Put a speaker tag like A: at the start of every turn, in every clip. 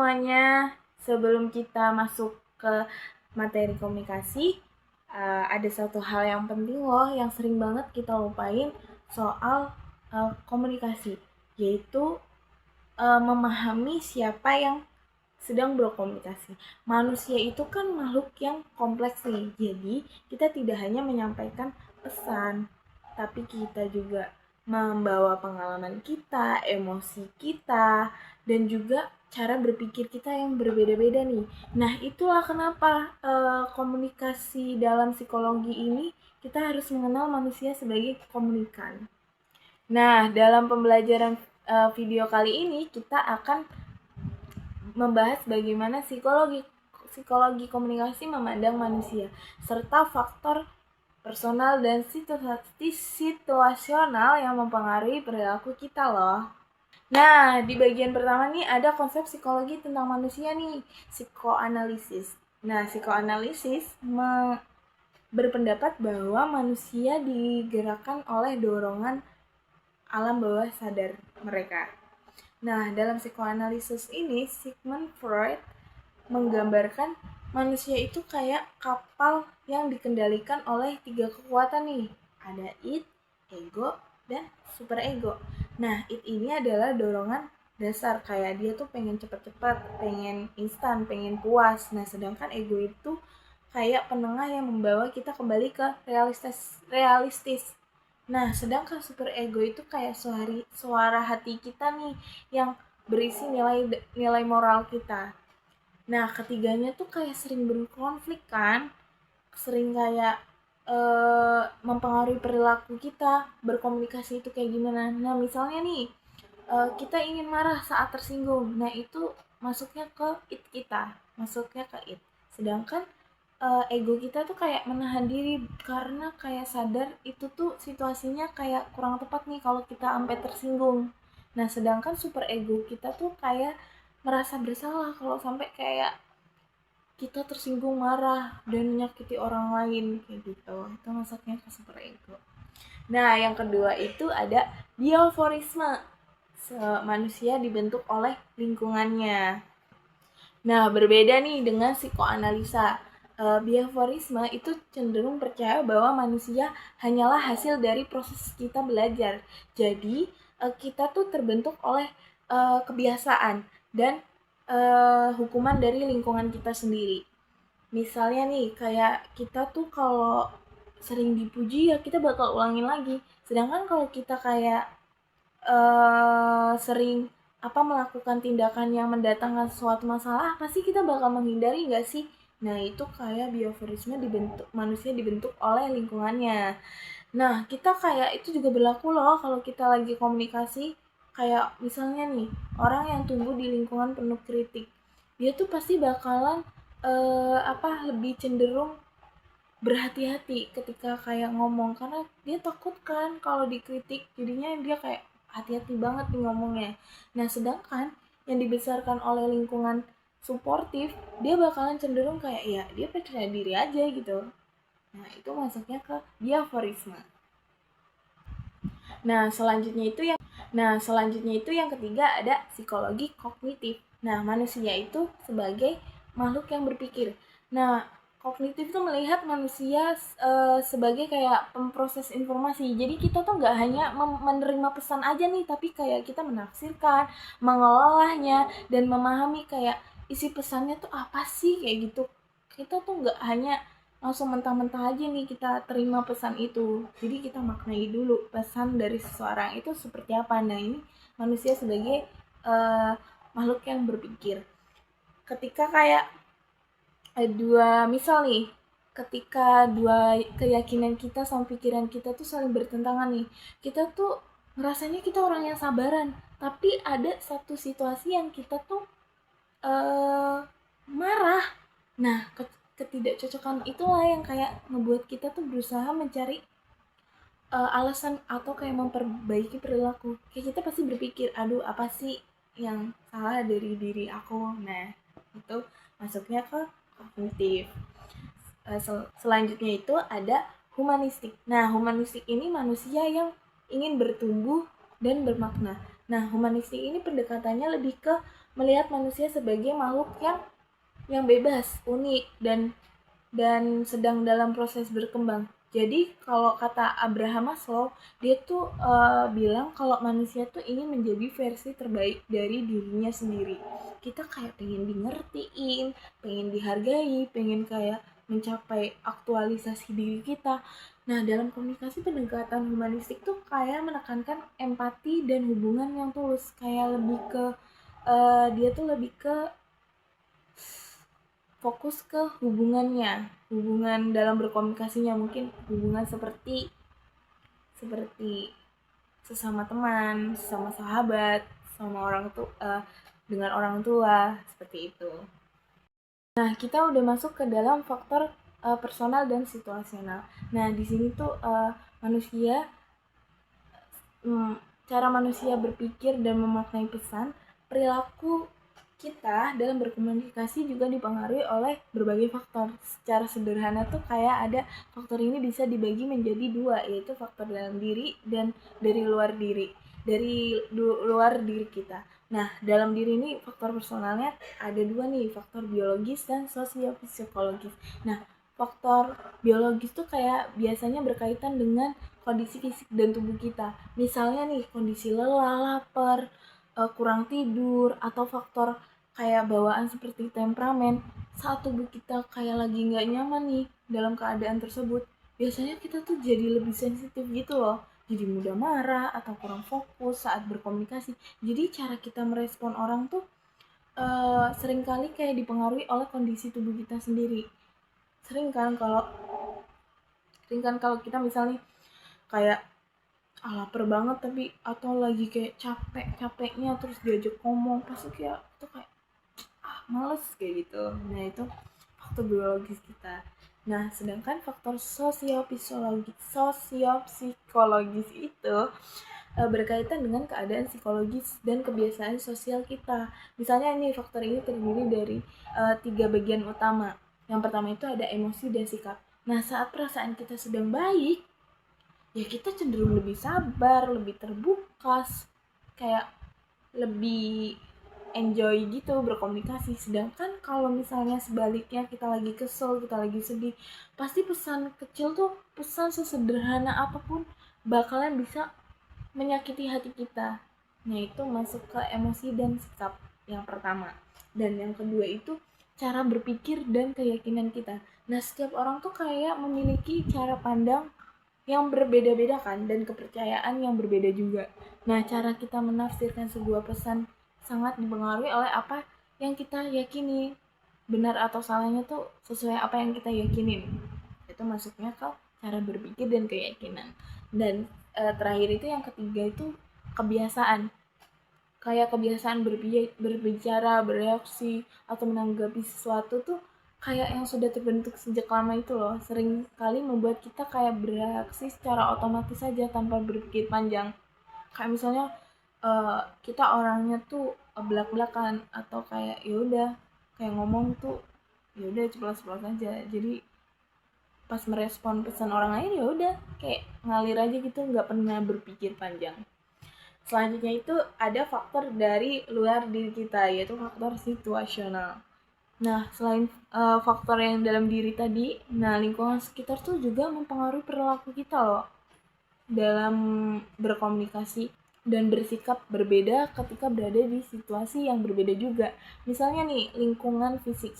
A: semuanya, sebelum kita masuk ke materi komunikasi, ada satu hal yang penting loh yang sering banget kita lupain soal komunikasi, yaitu memahami siapa yang sedang berkomunikasi. Manusia itu kan makhluk yang kompleks nih, jadi kita tidak hanya menyampaikan pesan, tapi kita juga membawa pengalaman kita, emosi kita, dan juga cara berpikir kita yang berbeda-beda nih. Nah, itulah kenapa komunikasi dalam psikologi ini kita harus mengenal manusia sebagai komunikan. Nah, dalam pembelajaran video kali ini kita akan membahas bagaimana psikologi komunikasi memandang manusia serta faktor personal dan situasional yang mempengaruhi perilaku kita loh. Nah, di bagian pertama nih ada konsep psikologi tentang manusia nih, psikoanalisis. Nah, psikoanalisis berpendapat bahwa manusia digerakkan oleh dorongan alam bawah sadar mereka. Nah, dalam psikoanalisis ini, Sigmund Freud menggambarkan manusia itu kayak kapal yang dikendalikan oleh 3 kekuatan nih. Ada id, ego, dan superego. Nah, id ini adalah dorongan dasar, kayak dia tuh pengen cepet-cepet, pengen instan, pengen puas. Nah, sedangkan ego itu kayak penengah yang membawa kita kembali ke realistis. Nah, sedangkan superego itu kayak suara hati kita nih yang berisi nilai moral kita. Nah, ketiganya tuh kayak sering berkonflik kan, sering kayak mempengaruhi perilaku kita, berkomunikasi itu kayak gimana. Nah, misalnya nih, kita ingin marah saat tersinggung. Nah, itu masuknya ke id kita, masuknya ke id. Sedangkan ego kita tuh kayak menahan diri karena kayak sadar itu tuh situasinya kayak kurang tepat nih kalau kita sampai tersinggung. Nah, sedangkan super ego kita tuh kayak merasa bersalah kalau sampai kayak kita tersinggung, marah, dan menyakiti orang lain kayak gitu. Itu masuknya ke super ego. Nah, yang kedua itu ada bioforisme. Manusia dibentuk oleh lingkungannya. Nah, berbeda nih dengan psikoanalisa. Behaviorisme itu cenderung percaya bahwa manusia hanyalah hasil dari proses kita belajar. Jadi, kita tuh terbentuk oleh kebiasaan dan hukuman dari lingkungan kita sendiri. Misalnya nih, kayak kita tuh kalau sering dipuji ya kita bakal ulangin lagi. Sedangkan kalau kita kayak sering melakukan tindakan yang mendatangkan suatu masalah, pasti kita bakal menghindari nggak sih? Nah, itu kayak bioforisme manusia dibentuk oleh lingkungannya. Nah, kita kayak itu juga berlaku loh kalau kita lagi komunikasi. Kayak misalnya nih, orang yang tumbuh di lingkungan penuh kritik, dia tuh pasti bakalan lebih cenderung berhati-hati ketika kayak ngomong, karena dia takut kan kalau dikritik, jadinya dia kayak hati-hati banget nih ngomongnya. Nah, sedangkan yang dibesarkan oleh lingkungan suportif, dia bakalan cenderung kayak ya dia percaya diri aja gitu. Nah, itu masuknya ke diaforisme. Nah, selanjutnya itu yang ketiga ada psikologi kognitif. Nah, manusia itu sebagai makhluk yang berpikir. Nah, kognitif itu melihat manusia sebagai kayak pemproses informasi. Jadi kita tuh nggak hanya menerima pesan aja nih, tapi kayak kita menafsirkan, mengelolanya, dan memahami kayak isi pesannya tuh apa sih kayak gitu. Kita tuh nggak hanya langsung mentah-mentah aja nih kita terima pesan itu. Jadi kita maknai dulu pesan dari seseorang itu seperti apa. Nah, ini manusia sebagai makhluk yang berpikir. Ketika kayak ketika dua keyakinan kita sama pikiran kita tuh saling bertentangan nih, kita tuh ngerasanya kita orang yang sabaran, tapi ada satu situasi yang kita tuh marah. Nah, ketidakcocokan itulah yang kayak ngebuat kita tuh berusaha mencari alasan atau kayak memperbaiki perilaku. Kayak kita pasti berpikir, aduh apa sih yang salah dari diri aku. Nah, itu masuknya ke kognitif. Selanjutnya itu ada humanistik. Nah, humanistik ini manusia yang ingin bertumbuh dan bermakna. Nah, humanistik ini pendekatannya lebih ke melihat manusia sebagai makhluk yang bebas, unik, dan sedang dalam proses berkembang. Jadi kalau kata Abraham Maslow, dia tuh bilang kalau manusia tuh ingin menjadi versi terbaik dari dirinya sendiri. Kita kayak pengen di ngertiin, pengen dihargai, pengen kayak mencapai aktualisasi diri kita. Nah, dalam komunikasi pendekatan humanistik tuh kayak menekankan empati dan hubungan yang tulus, kayak lebih ke dia tuh lebih ke fokus ke hubungan dalam berkomunikasinya, mungkin hubungan seperti sesama teman, sesama sahabat, sama orang tua, dengan orang tua, seperti itu. Nah, kita udah masuk ke dalam faktor personal dan situasional. Nah, di sini tuh manusia cara manusia berpikir dan memaknai pesan, perilaku kita dalam berkomunikasi juga dipengaruhi oleh berbagai faktor. Secara sederhana tuh kayak ada faktor ini bisa dibagi menjadi dua, yaitu faktor dalam diri dan dari luar diri. Luar diri kita. Nah, dalam diri ini faktor personalnya ada dua nih, faktor biologis dan sosiopsikologis. Nah, faktor biologis tuh kayak biasanya berkaitan dengan kondisi fisik dan tubuh kita. Misalnya nih, kondisi lelah, lapar, kurang tidur, atau faktor kayak bawaan seperti temperamen. Saat tubuh kita kayak lagi nggak nyaman nih dalam keadaan tersebut, biasanya kita tuh jadi lebih sensitif gitu loh. Jadi mudah marah atau kurang fokus saat berkomunikasi. Jadi cara kita merespon orang tuh seringkali kayak dipengaruhi oleh kondisi tubuh kita sendiri. Sering kan kalau kita misalnya kayak lapar banget tapi atau lagi kayak capeknya terus diajak ngomong pasti kayak tuh kayak males kayak gitu. Nah, itu faktor biologis kita. Nah, sedangkan faktor sosiopsikologis itu berkaitan dengan keadaan psikologis dan kebiasaan sosial kita. Misalnya ini faktor ini terdiri dari 3 bagian utama. Yang pertama itu ada emosi dan sikap. Nah, saat perasaan kita sedang baik, ya kita cenderung lebih sabar, lebih terbuka, kayak lebih enjoy gitu berkomunikasi. Sedangkan kalau misalnya sebaliknya kita lagi kesel, kita lagi sedih, pasti pesan kecil tuh, pesan sesederhana apapun bakalan bisa menyakiti hati kita. Nah, itu masuk ke emosi dan sikap yang pertama. Dan yang kedua itu cara berpikir dan keyakinan kita. Nah, setiap orang tuh kayak memiliki cara pandang yang berbeda-beda kan, dan kepercayaan yang berbeda juga. Nah, cara kita menafsirkan sebuah pesan sangat dipengaruhi oleh apa yang kita yakini. Benar atau salahnya tuh sesuai apa yang kita yakinin. Itu masuknya ke cara berpikir dan keyakinan. Dan terakhir itu yang ketiga itu kebiasaan. Kayak kebiasaan berbicara, bereaksi, atau menanggapi sesuatu tuh kayak yang sudah terbentuk sejak lama itu loh. Sering kali membuat kita kayak bereaksi secara otomatis saja tanpa berpikir panjang. Kayak misalnya kita orangnya tuh belak-belakan atau kayak ya udah kayak ngomong tuh ya udah ceplos-ceplos aja. Jadi pas merespon pesan orang lain ya udah kayak ngalir aja gitu, nggak pernah berpikir panjang. Selanjutnya itu ada faktor dari luar diri kita, yaitu faktor situasional. Nah, selain faktor yang dalam diri tadi, nah lingkungan sekitar tuh juga mempengaruhi perilaku kita loh dalam berkomunikasi dan bersikap berbeda ketika berada di situasi yang berbeda juga. Misalnya nih, lingkungan fisik.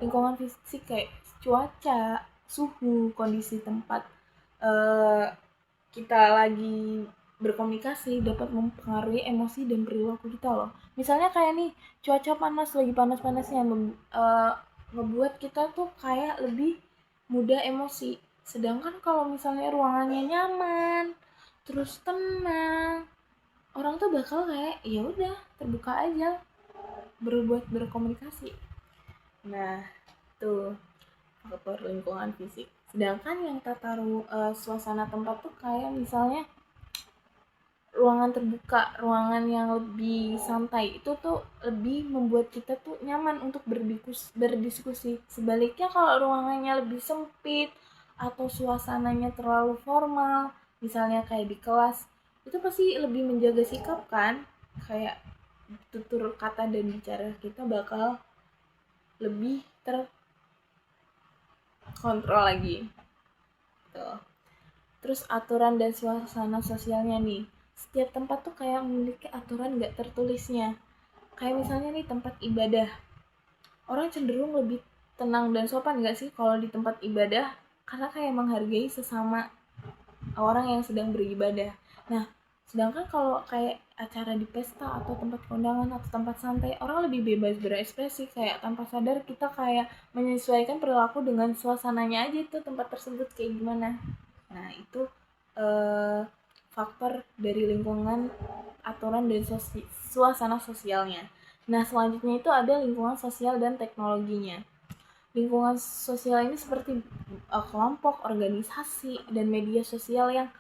A: Lingkungan fisik kayak cuaca, suhu, kondisi tempat kita lagi berkomunikasi dapat mempengaruhi emosi dan perilaku kita loh. Misalnya kayak nih, cuaca panas, lagi panas-panasnya ngebuat kita tuh kayak lebih mudah emosi. Sedangkan kalau misalnya ruangannya nyaman, terus tenang, orang tuh bakal kayak ya udah terbuka aja berkomunikasi. Nah, tuh faktor lingkungan fisik. Sedangkan yang tata suasana tempat tuh kayak misalnya ruangan terbuka, ruangan yang lebih santai, itu tuh lebih membuat kita tuh nyaman untuk berdiskusi. Sebaliknya kalau ruangannya lebih sempit atau suasananya terlalu formal, misalnya kayak di kelas, itu pasti lebih menjaga sikap kan, kayak tutur kata dan bicara kita bakal lebih terkontrol lagi. Tuh. Terus aturan dan suasana sosialnya nih. Setiap tempat tuh kayak memiliki aturan gak tertulisnya. Kayak misalnya nih tempat ibadah. Orang cenderung lebih tenang dan sopan gak sih kalau di tempat ibadah? Karena kayak menghargai sesama orang yang sedang beribadah. Nah, sedangkan kalau kayak acara di pesta atau tempat kondangan atau tempat santai, orang lebih bebas berekspresi, kayak tanpa sadar kita kayak menyesuaikan perilaku dengan suasananya aja itu tempat tersebut kayak gimana. Nah, itu faktor dari lingkungan, aturan dan suasana sosialnya. Nah, selanjutnya itu ada lingkungan sosial dan teknologinya. Lingkungan sosial ini seperti kelompok, organisasi, dan media sosial yang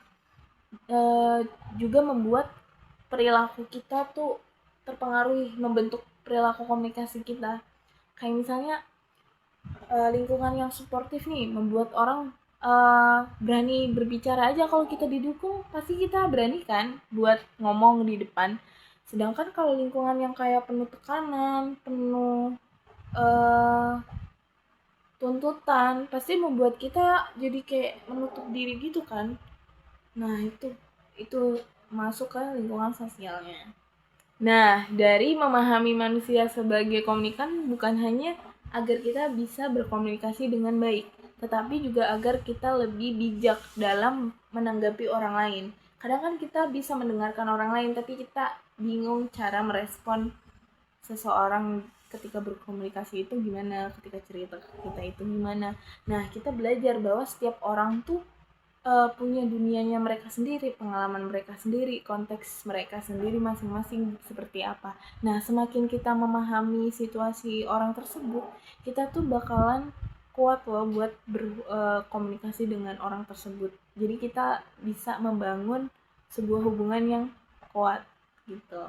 A: juga membuat perilaku kita tuh terpengaruhi, membentuk perilaku komunikasi kita. Kayak misalnya lingkungan yang suportif nih membuat orang berani berbicara aja. Kalau kita didukung pasti kita berani kan buat ngomong di depan. Sedangkan kalau lingkungan yang kayak penuh tekanan, penuh tuntutan, pasti membuat kita jadi kayak menutup diri gitu kan. Nah, itu masuk ke lingkungan sosialnya. Nah, dari memahami manusia sebagai komunikan bukan hanya agar kita bisa berkomunikasi dengan baik, tetapi juga agar kita lebih bijak dalam menanggapi orang lain. Kadang kan kita bisa mendengarkan orang lain, tapi kita bingung cara merespon seseorang ketika berkomunikasi itu gimana, ketika cerita kita itu gimana. Nah, kita belajar bahwa setiap orang tuh punya dunianya mereka sendiri, pengalaman mereka sendiri, konteks mereka sendiri masing-masing seperti apa. Nah, semakin kita memahami situasi orang tersebut, kita tuh bakalan kuat loh buat berkomunikasi dengan orang tersebut. Jadi kita bisa membangun sebuah hubungan yang kuat gitu.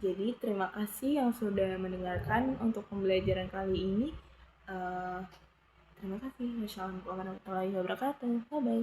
A: Jadi terima kasih yang sudah mendengarkan untuk pembelajaran kali ini. Terima kasih. Wassalamualaikum warahmatullahi wabarakatuh. Bye bye.